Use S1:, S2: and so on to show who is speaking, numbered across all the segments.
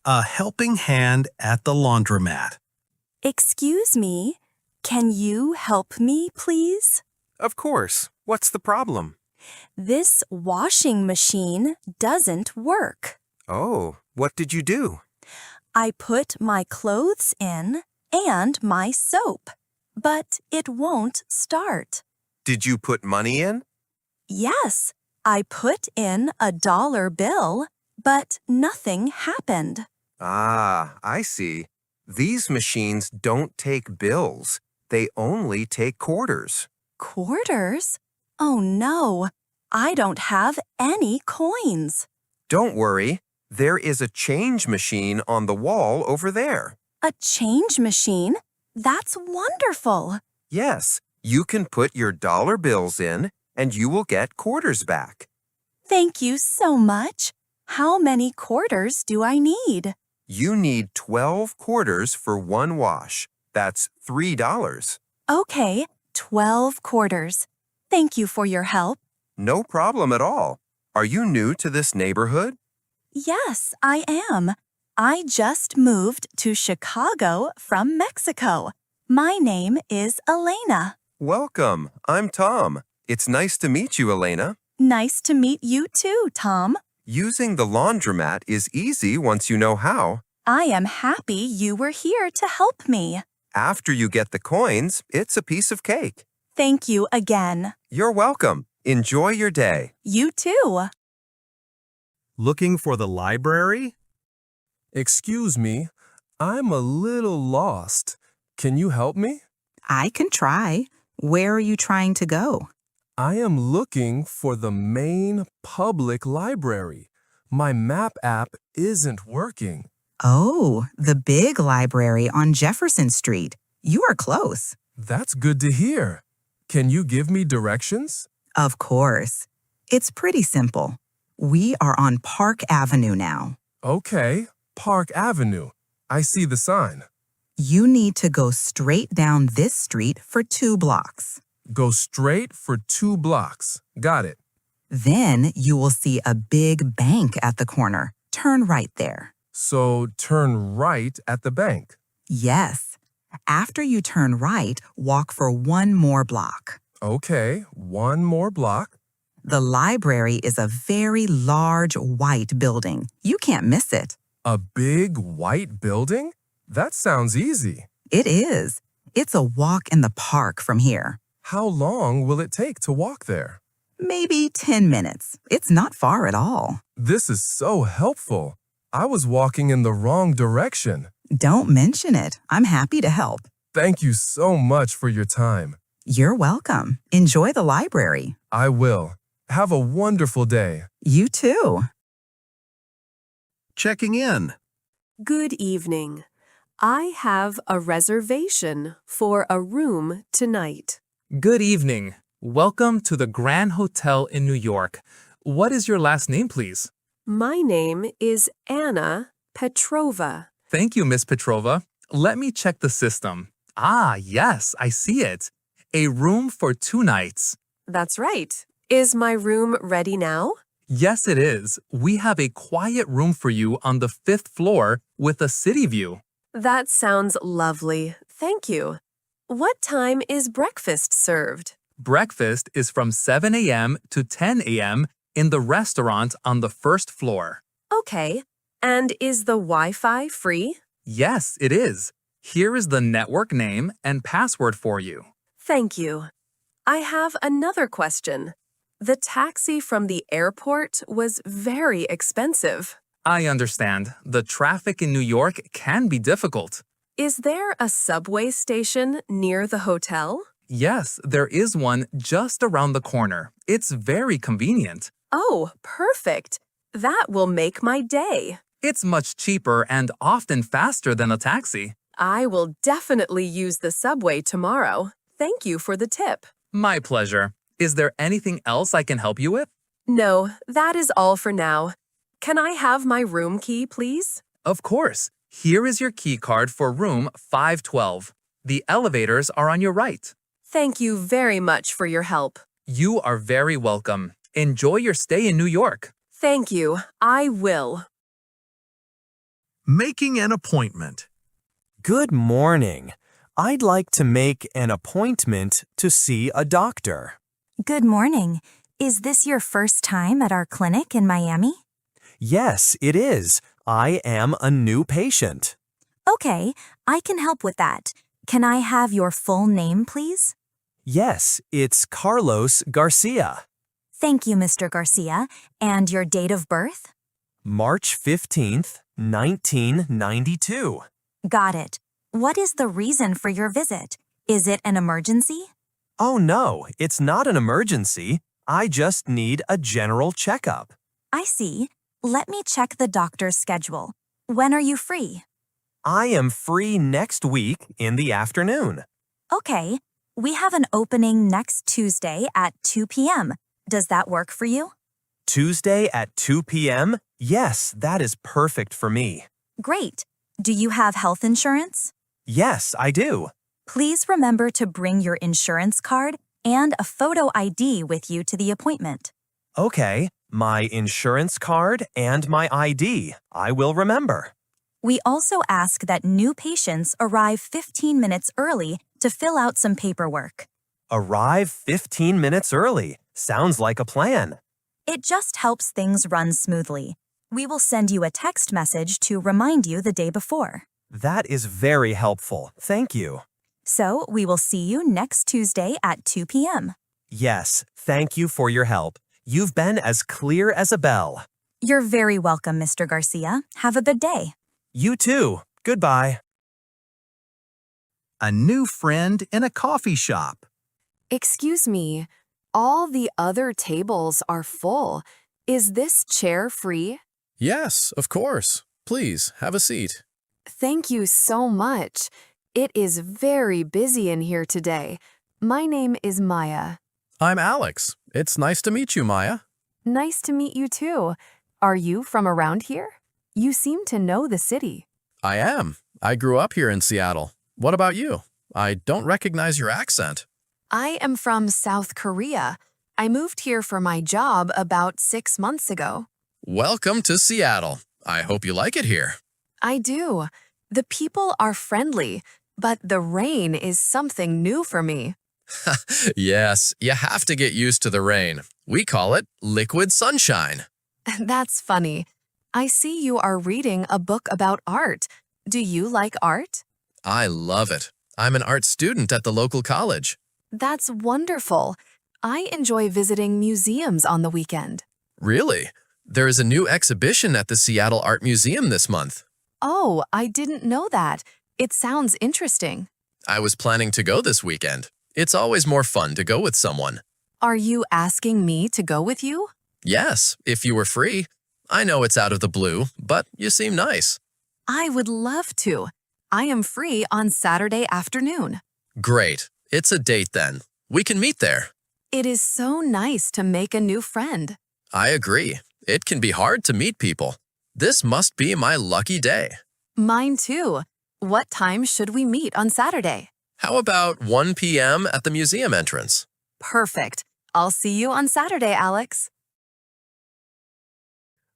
S1: A helping hand at the laundromat.
S2: Excuse me, can you help me, please?
S3: Of course. What's the problem?
S2: This washing machine doesn't work.
S3: Oh, what did you do?
S2: I put my clothes in and my soap, but it won't start.
S3: Did you put money in?
S2: Yes, I put in a dollar bill, but nothing happened.
S3: Ah, I see. These machines don't take bills. They only take quarters.
S2: Quarters? Oh no, I don't have any coins.
S3: Don't worry. There is a change machine on the wall over there.
S2: A change machine? That's wonderful.
S3: Yes, you can put your dollar bills in and you will get quarters back.
S2: Thank you so much. How many quarters do I need?
S3: You need 12 quarters for one wash. That's $3.
S2: Okay, 12 quarters. Thank you for your help.
S3: No problem at all. Are you new to this neighborhood?
S2: Yes, I am. I just moved to Chicago from Mexico. My name is Elena.
S3: Welcome. I'm Tom. It's nice to meet you, Elena.
S2: Nice to meet you too, Tom.
S3: Using the laundromat is easy once you know how.
S2: I am happy you were here to help me.
S3: After you get the coins, it's a piece of cake.
S2: Thank you again.
S3: You're welcome. Enjoy your day.
S2: You too.
S1: Looking for the library?
S4: Excuse me, I'm a little lost. Can you help me?
S5: I can try. Where are you trying to go?
S4: I am looking for the main public library. My map app isn't working.
S5: Oh, the big library on Jefferson Street. You are close.
S4: That's good to hear. Can you give me directions?
S5: Of course. It's pretty simple. We are on Park Avenue now.
S4: Okay, Park Avenue. I see the sign.
S5: You need to go straight down this street for 2 blocks.
S4: Go straight for 2 blocks. Got it.
S5: Then you will see a big bank at the corner. Turn right there.
S4: So turn right at the bank.
S5: Yes. After you turn right, walk for 1 more block.
S4: Okay, 1 more block.
S5: The library is a very large white building. You can't miss it.
S4: A big white building? That sounds easy.
S5: It is. It's a walk in the park from here.
S4: How long will it take to walk there?
S5: Maybe 10 minutes. It's not far at all.
S4: This is so helpful. I was walking in the wrong direction.
S5: Don't mention it. I'm happy to help.
S4: Thank you so much for your time.
S5: You're welcome. Enjoy the library.
S4: I will. Have a wonderful day.
S5: You too.
S1: Checking in.
S6: Good evening. I have a reservation for a room tonight.
S7: Good evening. Welcome to the Grand Hotel in New York. What is your last name, please?
S6: My name is Anna Petrova.
S7: Thank you, Miss Petrova. Let me check the system. Ah, yes, I see it. A room for 2 nights.
S6: That's right. Is my room ready now?
S7: Yes, it is. We have a quiet room for you on the 5th floor with a city view.
S6: That sounds lovely. Thank you. What time is breakfast served?
S7: Breakfast is from 7 a.m. to 10 a.m. in the restaurant on the 1st floor.
S6: Okay. And is the Wi-Fi free?
S7: Yes, it is. Here is the network name and password for you.
S6: Thank you. I have another question. The taxi from the airport was very expensive.
S7: I understand. The traffic in New York can be difficult.
S6: Is there a subway station near the hotel?
S7: Yes, there is one just around the corner. It's very convenient.
S6: Oh, perfect. That will make my day.
S7: It's much cheaper and often faster than a taxi.
S6: I will definitely use the subway tomorrow. Thank you for the tip.
S7: My pleasure. Is there anything else I can help you with?
S6: No, that is all for now. Can I have my room key, please?
S7: Of course. Here is your key card for room 512. The elevators are on your right.
S6: Thank you very much for your help.
S7: You are very welcome. Enjoy your stay in New York.
S6: Thank you. I will.
S1: Making an appointment.
S8: Good morning. I'd like to make an appointment to see a doctor.
S2: Good morning. Is this your first time at our clinic in Miami?
S8: Yes, it is. I am a new patient.
S2: Okay, I can help with that. Can I have your full name, please?
S8: Yes, it's Carlos Garcia.
S2: Thank you, Mr. Garcia. And your date of birth?
S8: March 15th, 1992.
S2: Got it. What is the reason for your visit? Is it an emergency?
S8: Oh no, it's not an emergency. I just need a general checkup.
S2: I see. Let me check the doctor's schedule. When are you free?
S8: I am free next week in the afternoon.
S2: Okay. We have an opening next Tuesday at 2 p.m. Does that work for you?
S8: Tuesday at 2 p.m.? Yes, that is perfect for me.
S2: Great. Do you have health insurance?
S8: Yes, I do.
S2: Please remember to bring your insurance card and a photo ID with you to the appointment.
S8: Okay, my insurance card and my ID. I will remember.
S2: We also ask that new patients arrive 15 minutes early to fill out some paperwork.
S8: Arrive 15 minutes early. Sounds like a plan.
S2: It just helps things run smoothly. We will send you a text message to remind you the day before.
S8: That is very helpful. Thank you.
S2: So we will see you next Tuesday at 2 p.m.
S8: Yes, thank you for your help. You've been as clear as a bell.
S2: You're very welcome, Mr. Garcia. Have a good day.
S8: You too. Goodbye.
S1: A new friend in a coffee shop.
S6: Excuse me, all the other tables are full. Is this chair free?
S4: Yes, of course. Please, have a seat.
S6: Thank you so much. It is very busy in here today. My name is Maya.
S4: I'm Alex. It's nice to meet you, Maya.
S6: Nice to meet you too. Are you from around here? You seem to know the city.
S4: I am. I grew up here in Seattle. What about you? I don't recognize your accent.
S6: I am from South Korea. I moved here for my job about 6 months ago.
S4: Welcome to Seattle. I hope you like it here.
S6: I do. The people are friendly, but the rain is something new for me.
S4: Yes, you have to get used to the rain. We call it liquid sunshine.
S6: That's funny. I see you are reading a book about art. Do you like art?
S4: I love it. I'm an art student at the local college.
S6: That's wonderful. I enjoy visiting museums on the weekend.
S4: Really? There is a new exhibition at the Seattle Art Museum this month.
S6: Oh, I didn't know that. It sounds interesting.
S4: I was planning to go this weekend. It's always more fun to go with someone.
S6: Are you asking me to go with you?
S4: Yes, if you were free. I know it's out of the blue, but you seem nice.
S6: I would love to. I am free on Saturday afternoon.
S4: Great. It's a date then. We can meet there.
S6: It is so nice to make a new friend.
S4: I agree. It can be hard to meet people. This must be my lucky day.
S6: Mine too. What time should we meet on Saturday?
S4: How about 1 p.m. at the museum entrance?
S6: Perfect. I'll see you on Saturday, Alex.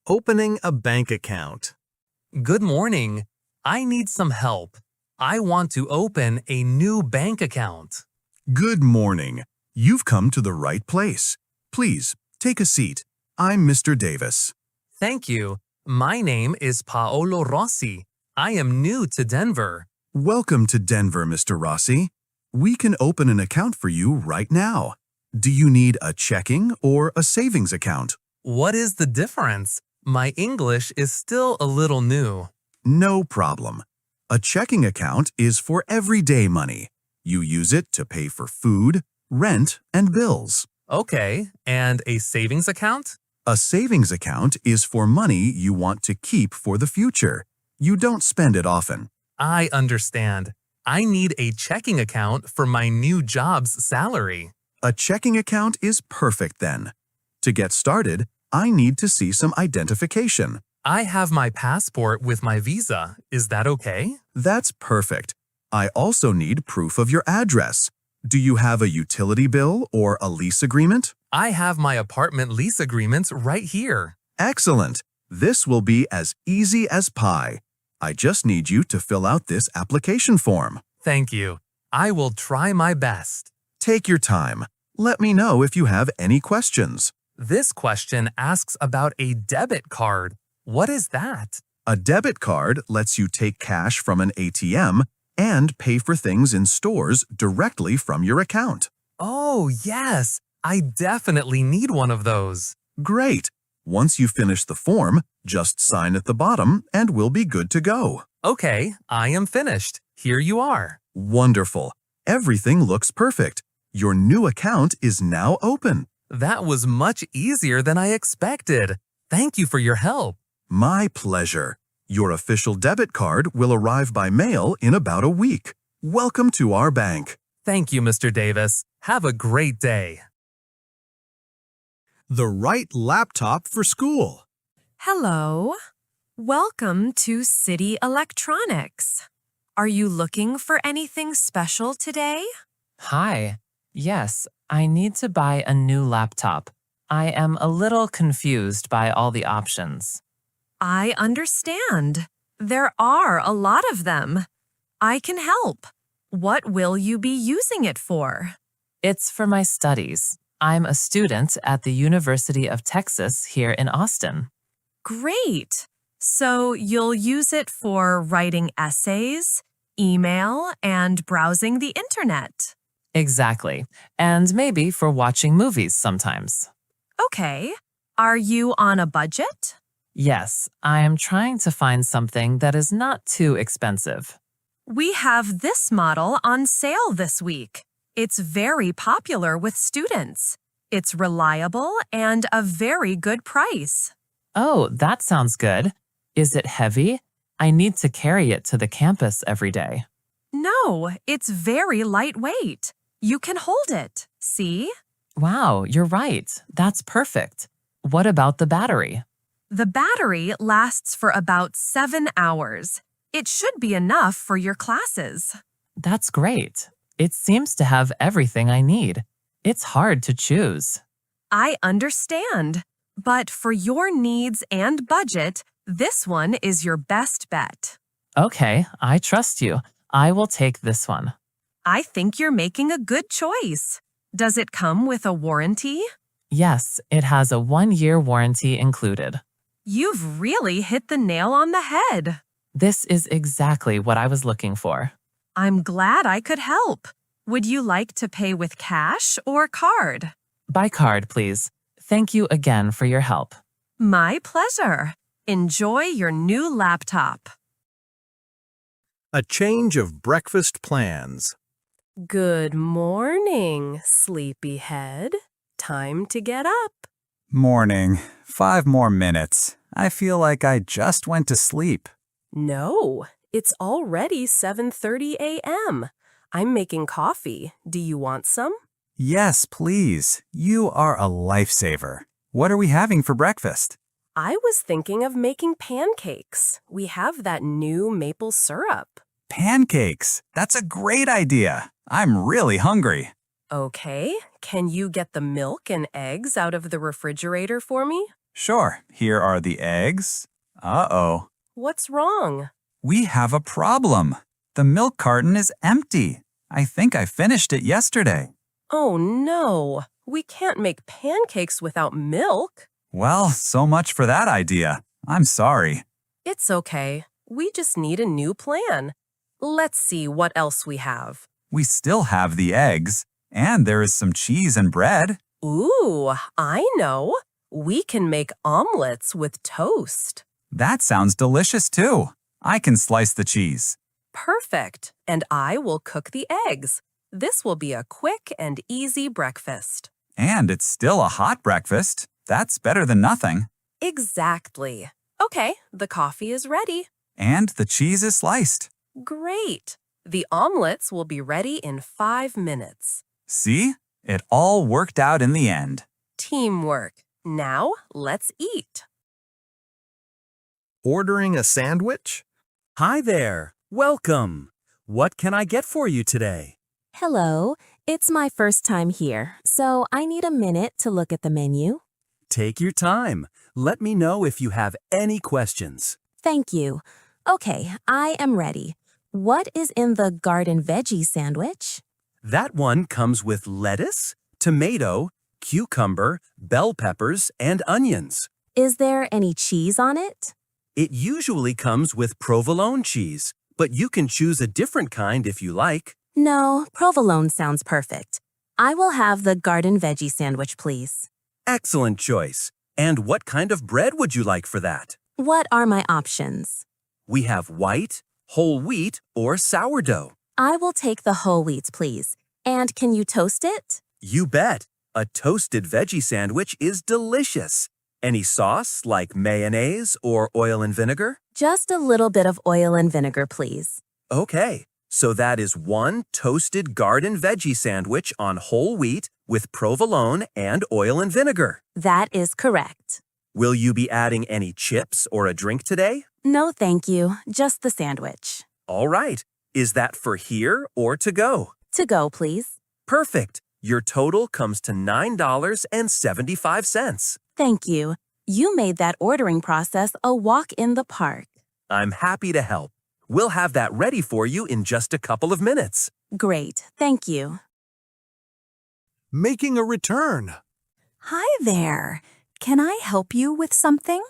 S1: Opening a bank account.
S7: Good morning. I need some help. I want to open a new bank account.
S1: Good morning. You've come to the right place. Please, take a seat. I'm Mr. Davis.
S7: Thank you. My name is Paolo Rossi. I am new to Denver.
S1: Welcome to Denver, Mr. Rossi. We can open an account for you right now. Do you need a checking or a savings account?
S7: What is the difference? My English is still a little new.
S1: No problem. A checking account is for everyday money. You use it to pay for food, rent, and bills.
S7: Okay, and a savings account?
S1: A savings account is for money you want to keep for the future. You don't spend it often.
S7: I understand. I need a checking account for my new job's salary.
S1: A checking account is perfect then. To get started, I need to see some identification.
S7: I have my passport with my visa. Is that okay?
S1: That's perfect. I also need proof of your address. Do you have a utility bill or a lease agreement?
S7: I have my apartment lease agreements right here.
S1: Excellent. This will be as easy as pie. I just need you to fill out this application form.
S7: Thank you. I will try my best.
S1: Take your time. Let me know if you have any questions.
S7: This question asks about a debit card. What is that?
S1: A debit card lets you take cash from an ATM and pay for things in stores directly from your account.
S7: Oh, yes. I definitely need one of those.
S1: Great! Once you finish the form, just sign at the bottom and we'll be good to go.
S7: Okay, I am finished. Here you are.
S1: Wonderful! Everything looks perfect. Your new account is now open.
S7: That was much easier than I expected. Thank you for your help.
S1: My pleasure. Your official debit card will arrive by mail in about a week. Welcome to our bank.
S7: Thank you, Mr. Davis. Have a great day.
S9: The right laptop for school.
S6: Hello. Welcome to City Electronics. Are you looking for anything special today?
S10: Hi. Yes, I need to buy a new laptop. I am a little confused by all the options.
S6: I understand. There are a lot of them. I can help. What will you be using it for?
S10: It's for my studies. I'm a student at the University of Texas here in Austin.
S6: Great. So you'll use it for writing essays, email, and browsing the internet.
S10: Exactly. And maybe for watching movies sometimes.
S6: Okay. Are you on a budget?
S10: Yes, I am trying to find something that is not too expensive.
S6: We have this model on sale this week. It's very popular with students. It's reliable and a very good price.
S10: Oh, that sounds good. Is it heavy? I need to carry it to the campus every day.
S6: No, it's very lightweight. You can hold it. See?
S10: Wow, you're right. That's perfect. What about the battery?
S6: The battery lasts for about 7 hours. It should be enough for your classes.
S10: That's great. It seems to have everything I need. It's hard to choose.
S6: I understand. But for your needs and budget, this one is your best bet.
S10: Okay, I trust you. I will take this one.
S6: I think you're making a good choice. Does it come with a warranty?
S10: Yes, it has a 1-year warranty included.
S6: You've really hit the nail on the head.
S10: This is exactly what I was looking for.
S6: I'm glad I could help. Would you like to pay with cash or card?
S10: By card, please. Thank you again for your help.
S6: My pleasure. Enjoy your new laptop.
S9: A change of breakfast plans.
S6: Good morning, sleepyhead. Time to get up.
S8: Morning. 5 more minutes. I feel like I just went to sleep.
S6: No, it's already 7:30 a.m. I'm making coffee. Do you want some?
S8: Yes, please. You are a lifesaver. What are we having for breakfast?
S6: I was thinking of making pancakes. We have that new maple syrup.
S8: Pancakes. That's a great idea. I'm really hungry.
S6: Okay, can you get the milk and eggs out of the refrigerator for me?
S8: Sure. Here are the eggs. Uh-oh.
S6: What's wrong?
S8: We have a problem. The milk carton is empty. I think I finished it yesterday.
S6: Oh no, we can't make pancakes without milk.
S8: Well, so much for that idea. I'm sorry.
S6: It's okay. We just need a new plan. Let's see what else we have.
S8: We still have the eggs, and there is some cheese and bread.
S6: Ooh, I know. We can make omelets with toast.
S8: That sounds delicious too. I can slice the cheese.
S6: Perfect. And I will cook the eggs. This will be a quick and easy breakfast.
S8: And it's still a hot breakfast. That's better than nothing.
S6: Exactly. Okay, the coffee is ready.
S8: And the cheese is sliced.
S6: Great. The omelets will be ready in 5 minutes.
S8: See? It all worked out in the end.
S6: Teamwork. Now, let's eat.
S9: Ordering a sandwich?
S11: Hi there. Welcome. What can I get for you today?
S12: Hello. It's my first time here, so I need a minute to look at the menu.
S11: Take your time. Let me know if you have any questions.
S12: Thank you. Okay, I am ready. What is in the garden veggie sandwich?
S11: That one comes with lettuce, tomato, cucumber, bell peppers, and onions.
S12: Is there any cheese on it?
S11: It usually comes with provolone cheese, but you can choose a different kind if you like.
S12: No, provolone sounds perfect. I will have the garden veggie sandwich, please.
S11: Excellent choice. And what kind of bread would you like for that?
S12: What are my options?
S11: We have white, whole wheat, or sourdough.
S12: I will take the whole wheat, please. And can you toast it?
S11: You bet. A toasted veggie sandwich is delicious. Any sauce like mayonnaise or oil and vinegar?
S12: Just a little bit of oil and vinegar, please.
S11: Okay, so that is one toasted garden veggie sandwich on whole wheat with provolone and oil and vinegar.
S12: That is correct.
S11: Will you be adding any chips or a drink today?
S12: No, thank you. Just the sandwich.
S11: All right. Is that for here or to go?
S12: To go, please.
S11: Perfect. Your total comes to $9.75.
S12: Thank you. You made that ordering process a walk in the park.
S11: I'm happy to help. We'll have that ready for you in just a couple of minutes.
S12: Great, thank you.
S9: Making a return.
S2: Hi there. Can I help you with something?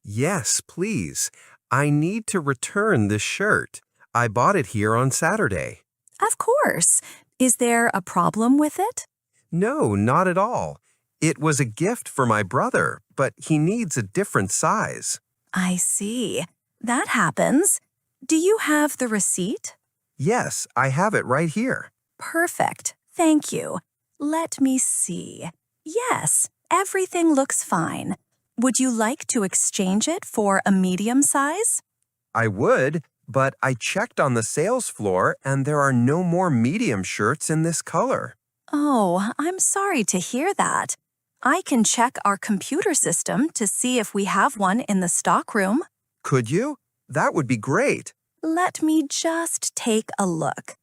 S3: Yes, please. I need to return this shirt. I bought it here on Saturday.
S2: Of course. Is there a problem with it?
S3: No, not at all. It was a gift for my brother, but he needs a different size.
S2: I see. That happens. Do you have the receipt?
S3: Yes, I have it right here.
S2: Perfect. Thank you. Let me see. Yes, everything looks fine. Would you like to exchange it for a medium size?
S3: I would, but I checked on the sales floor and there are no more medium shirts in this color.
S2: Oh, I'm sorry to hear that. I can check our computer system to see if we have one in the stock room.
S3: Could you? That would be great.
S2: Let me just take a look.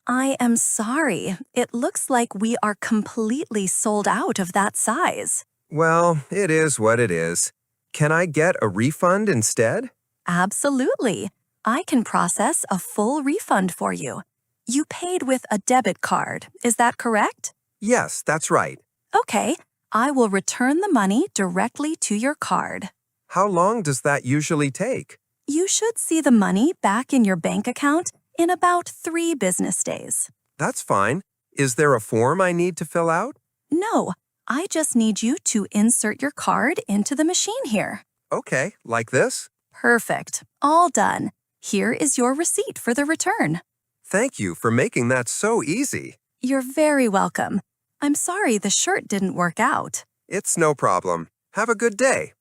S2: I am sorry. It looks like we are completely sold out of that size.
S3: Well, it is what it is. Can I get a refund instead?
S2: Absolutely. I can process a full refund for you. You paid with a debit card, is that correct?
S3: Yes, that's right.
S2: Okay, I will return the money directly to your card.
S3: How long does that usually take?
S2: You should see the money back in your bank account in about 3 business days.
S3: That's fine. Is there a form I need to fill out?
S2: No, I just need you to insert your card into the machine here.
S3: Okay, like this?
S2: Perfect. All done. Here is your receipt for the return.
S3: Thank you for making that so easy.
S2: You're very welcome. I'm sorry the shirt didn't work out.
S3: It's no problem. Have a good day.